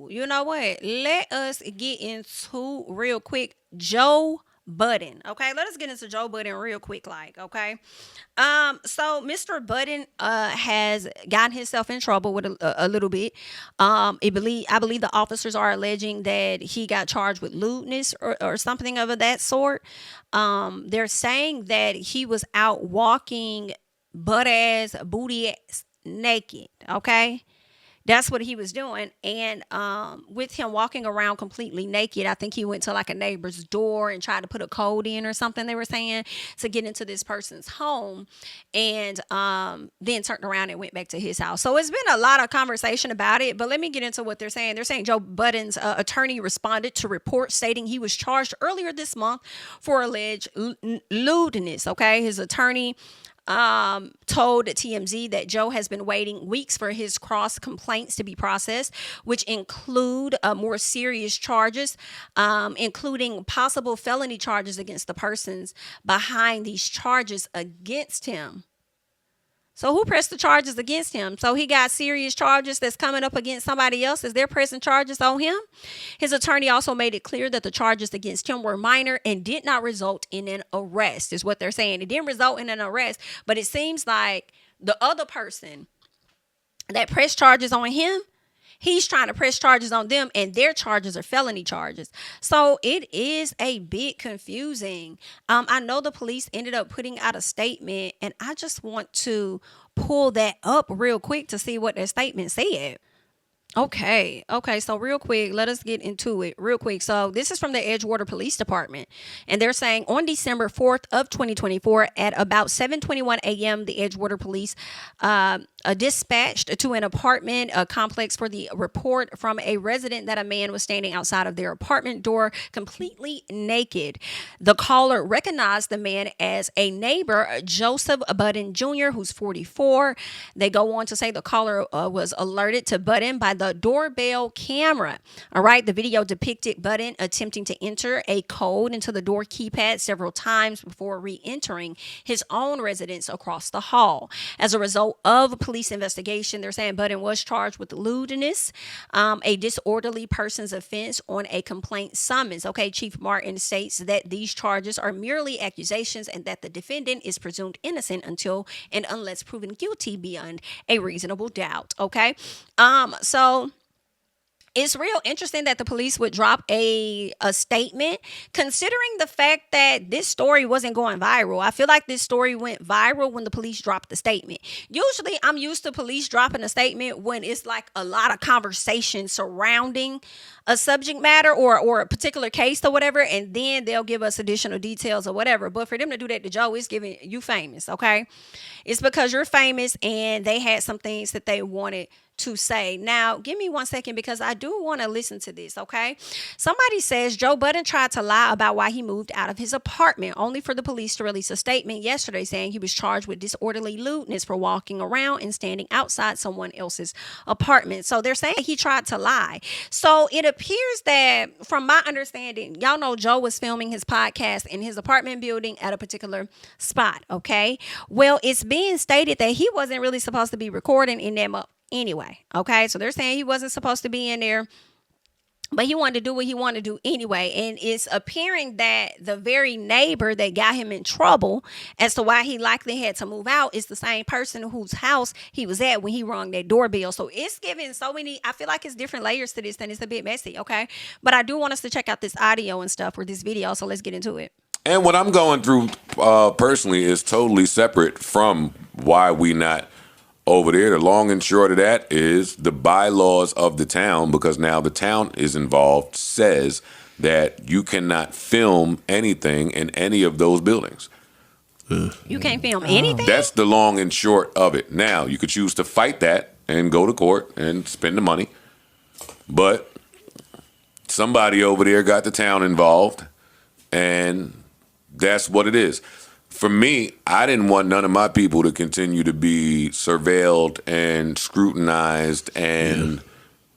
So, you know what? Let us get into real quick Joe Budden. Okay, let us get into Joe Budden real quick, so Mr. Budden has gotten himself in trouble with a little bit. I believe the officers are alleging that he got charged with lewdness or something of that sort. They're saying that he was out walking butt ass, booty ass, naked. Okay, that's what he was doing. And with him walking around completely naked, I think he went to like a neighbor's door and tried to put a code in or something, they were saying, to get into this person's home. And then turned around and went back to his house. So it's been a lot of conversation about it. But let me get into what they're saying. They're saying Joe Budden's attorney responded to reports stating he was charged earlier this month for alleged lewdness. Okay. His attorney told TMZ that Joe has been waiting weeks for his cross complaints to be processed, which include more serious charges, including possible felony charges against the persons behind these charges against him. So who pressed the charges against him? So he got serious charges that's coming up against somebody else. Is there pressing charges on him? His attorney also made it clear that the charges against him were minor and did not result in an arrest, is what they're saying. It didn't result in an arrest, but it seems like the other person that pressed charges on him, he's trying to press charges on them, and their charges are felony charges. So it is a bit confusing. I know the police ended up putting out a statement, and I just want to pull that up real quick to see what their statement said. Okay. So real quick, let us get into it real quick. So this is from the Edgewater Police Department, and they're saying on December 4th of 2024 at about 7:21 a.m., the Edgewater Police dispatched to an apartment complex for the report from a resident that a man was standing outside of their apartment door completely naked. The caller recognized the man as a neighbor, Joseph Budden Jr., who's 44. They go on to say the caller was alerted to Budden by the doorbell camera. All right. The video depicted Budden attempting to enter a code into the door keypad several times before re-entering his own residence across the hall. As a result of police investigation, they're saying Budden was charged with lewdness, a disorderly person's offense on a complaint summons. Okay. Chief Martin states that these charges are merely accusations and that the defendant is presumed innocent until and unless proven guilty beyond a reasonable doubt. Okay. So it's real interesting that the police would drop a statement, considering the fact that this story wasn't going viral. I feel like this story went viral when the police dropped the statement. Usually I'm used to police dropping a statement when it's like a lot of conversation surrounding a subject matter or a particular case or whatever, and then they'll give us additional details or whatever. But for them to do that to Joe, it's giving you famous, okay? It's because you're famous and they had some things that they wanted to say. Now, give me 1 second because I do want to listen to this, okay? Somebody says Joe Budden tried to lie about why he moved out of his apartment, only for the police to release a statement yesterday saying he was charged with disorderly lewdness for walking around and standing outside someone else's apartment. So they're saying he tried to lie. So it appears that, from my understanding, y'all know Joe was filming his podcast in his apartment building at a particular spot, okay? Well, it's being stated that he wasn't really supposed to be recording in them anyway, okay? So they're saying he wasn't supposed to be in there, but he wanted to do what he wanted to do anyway. And it's appearing that the very neighbor that got him in trouble as to why he likely had to move out is the same person whose house he was at when he rang that doorbell. So it's giving so many, I feel like it's different layers to this, and it's a bit messy, okay? But I do want us to check out this audio and stuff or this video, so let's get into it. And what I'm going through personally is totally separate from why we not over there. The long and short of that is the bylaws of the town, because now the town is involved, says that you cannot film anything in any of those buildings. You can't film anything? That's the long and short of it. Now, you could choose to fight that and go to court and spend the money, but somebody over there got the town involved, and that's what it is. For me, I didn't want none of my people to continue to be surveilled and scrutinized and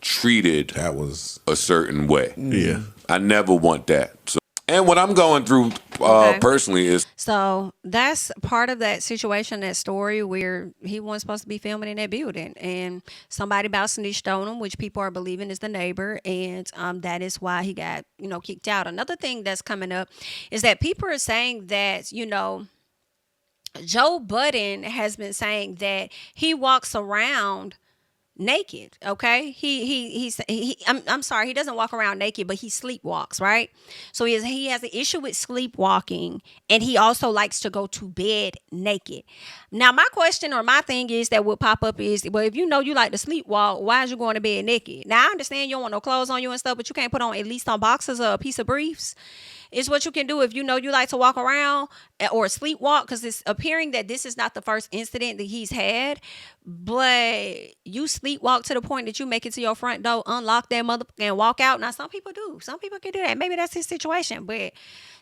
treated that was a certain way. Yeah. I never want that. So, And what I'm going through Okay. personally is So that's part of that situation, that story where he wasn't supposed to be filming in that building, and somebody about snitched on him, which people are believing is the neighbor, and that is why he got kicked out. Another thing that's coming up is that people are saying that Joe Budden has been saying that he walks around naked. Okay, I'm sorry, he doesn't walk around naked, but he sleepwalks, right? So he has an issue with sleepwalking, and he also likes to go to bed naked. Now my question, or my thing is, that would pop up is, well, if you know you like to sleepwalk, why is you going to bed naked? Now I understand you don't want no clothes on you and stuff, but you can't put on at least on boxers or a piece of briefs. It's what you can do if you know you like to walk around or sleepwalk, because it's appearing that this is not the first incident that he's had. But you sleepwalk to the point that you make it to your front door, unlock that mother, and walk out. Now some people do. Some people can do that. Maybe that's his situation. But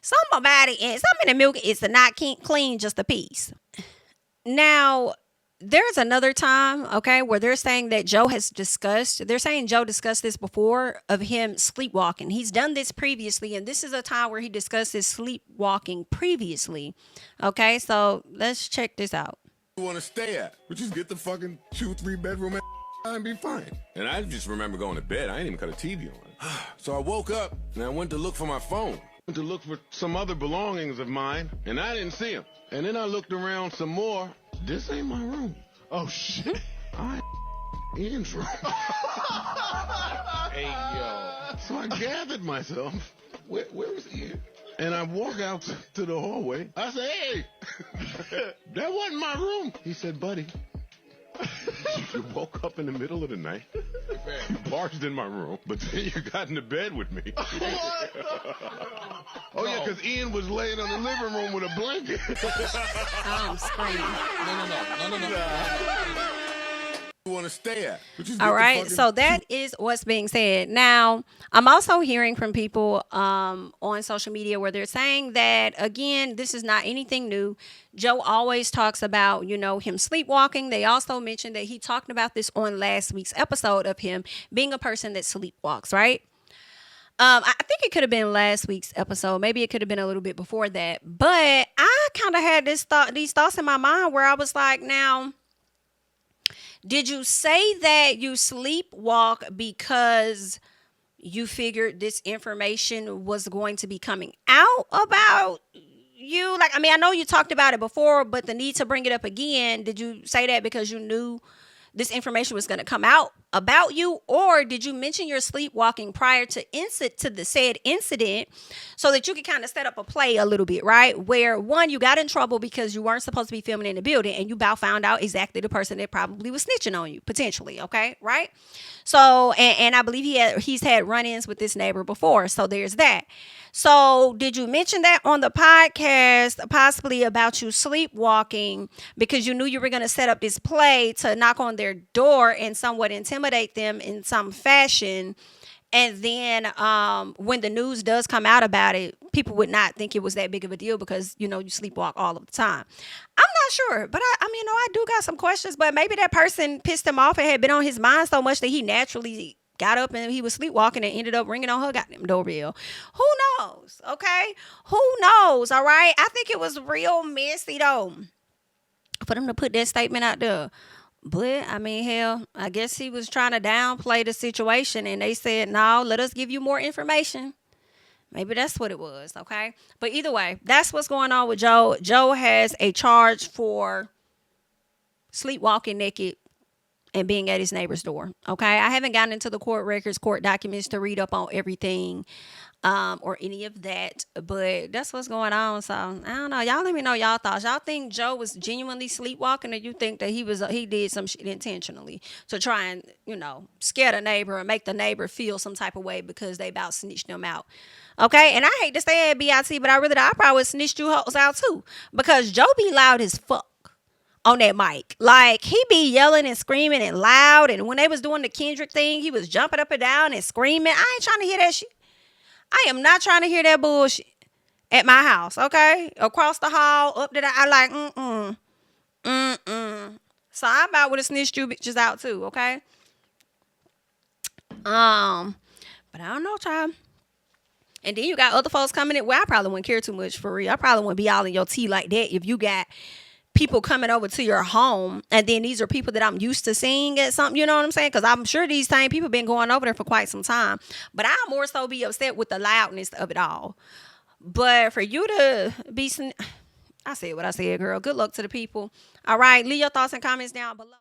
something about it, and something in the milk is to not clean just a piece. Now, there's another time, okay, where they're saying that they're saying Joe discussed this before, of him sleepwalking. He's done this previously, and this is a time where he discussed his sleepwalking previously. Okay, so let's check this out. You want to stay at, which is get the fucking 2-3 bedroom and be fine. And I just remember going to bed. I ain't even cut a TV on. So I woke up and I went to look for my phone. Went to look for some other belongings of mine, and I didn't see them. And then I looked around some more. This ain't my room. Oh shit! Ian's room. Hey yo. So I gathered myself. Where was Ian? And I walk out to the hallway. I say, hey, that wasn't my room. He said, buddy, you woke up in the middle of the night. You barged in my room, but then you got into bed with me. Oh, yeah, because Ian was laying on the living room with a blanket. I'm screaming. No. You want to stay at. All right, so that is what's being said. Now, I'm also hearing from people on social media where they're saying that, again, this is not anything new. Joe always talks about, him sleepwalking. They also mentioned that he talked about this on last week's episode of him being a person that sleepwalks, right? I think it could have been last week's episode. Maybe it could have been a little bit before that. But I kind of had these thoughts in my mind where I was like, now, did you say that you sleepwalk because you figured this information was going to be coming out about you? Like, I mean, I know you talked about it before, but the need to bring it up again, did you say that because you knew this information was going to come out about you? Or did you mention your sleepwalking prior to the said incident so that you could kind of set up a play a little bit, right? Where, one, you got in trouble because you weren't supposed to be filming in the building, and you found out exactly the person that probably was snitching on you, potentially, okay, right? So, and I believe he's had run-ins with this neighbor before, so there's that. So did you mention that on the podcast, possibly about you sleepwalking, because you knew you were going to set up this play to knock on their door and somewhat intimidate them in some fashion? And then when the news does come out about it, people would not think it was that big of a deal because, you sleepwalk all of the time. I'm not sure, but I mean, I do got some questions, but maybe that person pissed him off and had been on his mind so much that he naturally got up and he was sleepwalking and ended up ringing on her goddamn doorbell. Who knows? Okay. Who knows? All right. I think it was real messy though for them to put that statement out there. But I mean, hell, I guess he was trying to downplay the situation, and they said, no, let us give you more information. Maybe that's what it was. Okay. But either way, that's what's going on with Joe. Joe has a charge for sleepwalking naked and being at his neighbor's door. Okay. I haven't gotten into the court records, court documents to read up on everything or any of that, but that's what's going on. So I don't know. Y'all let me know y'all thoughts. Y'all think Joe was genuinely sleepwalking, or you think that he did some shit intentionally to try and, scare the neighbor or make the neighbor feel some type of way because they about snitched them out? Okay. And I hate to say it, BIT, but I probably would snitch you hoes out too, because Joe be loud as fuck on that mic. Like, he be yelling and screaming and loud. And when they was doing the Kendrick thing, he was jumping up and down and screaming. I ain't trying to hear that shit. I am not trying to hear that bullshit at my house, okay? Across the hall, up to the, I like, So I about would have snitched you bitches out too, okay? But I don't know, child. And then you got other folks coming in. Well, I probably wouldn't care too much for real. I probably wouldn't be all in your tea like that if you got people coming over to your home, and then these are people that I'm used to seeing at something, you know what I'm saying? Because I'm sure these same people been going over there for quite some time. But I'll more so be upset with the loudness of it all. But for you to be, I said what I said, girl. Good luck to the people. All right, leave your thoughts and comments down below.